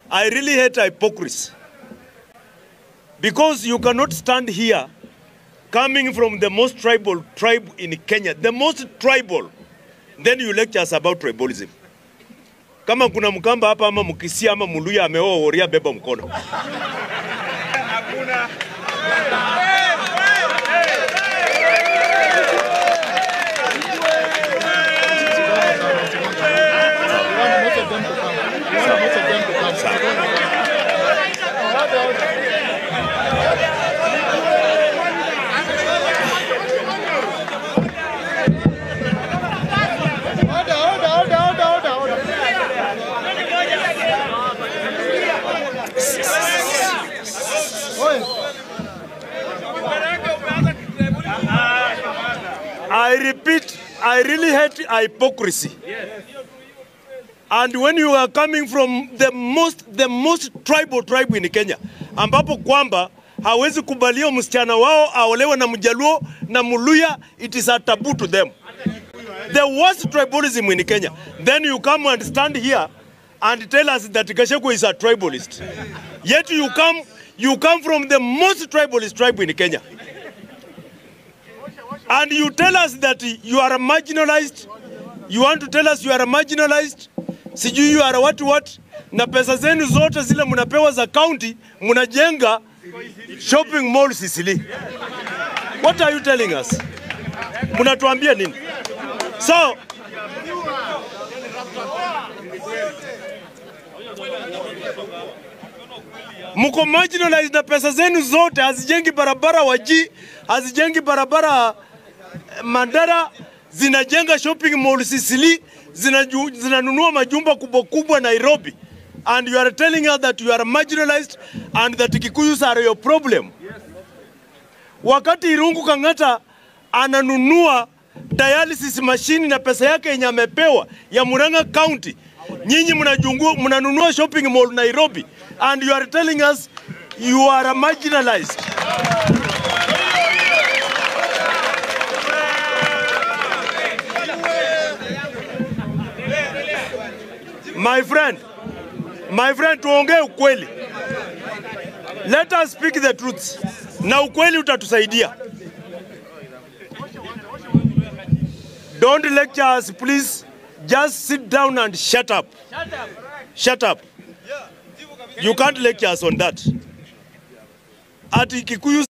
I really hate hypocrisy. Because you cannot stand here coming from the most tribal tribe in Kenya, the most tribal, then you lecture us about tribalism. Kama kuna Mkamba hapa ama Mkisia ama Muluya ameoa Woria, beba mkono. I repeat, I really hate hypocrisy. And when you are coming from the most tribal tribe in Kenya, ambapo kwamba hawezi kubalia msichana wao aolewe na Mjaluo na Muluya, it is a taboo to them. The worst tribalism in Kenya. Then you come and stand here and tell us that Gachagua is a tribalist. Yet you come from the most tribalist tribe in Kenya. And you tell us that you are marginalized. You want to tell us you are marginalized. Sijui you are what. Na pesa zenu zote zile munapewa za county, munajenga shopping mall Sicily. What are you telling us? Munatuambia nini? So, muko marginalized na pesa zenu zote, hazijengi barabara Waji, hazijengi barabara Mandara, zinajenga shopping mall Sicily, zinanunua majumba kubwa kubwa Nairobi. And you are telling us that you are marginalized and that Kikuyus are your problem. Wakati Irungu Kangata ananunua dialysis machine na pesa yake yenye amepewa ya Murang'a County, nyinyi mnanunua shopping mall Nairobi, and you are telling us you are marginalized. My friend, tuongee ukweli. Let us speak the truth. Na ukweli utatusaidia. Don't lecture us, please. Just sit down and shut up. Shut up. You can't lecture us on that. Ati Kikuyu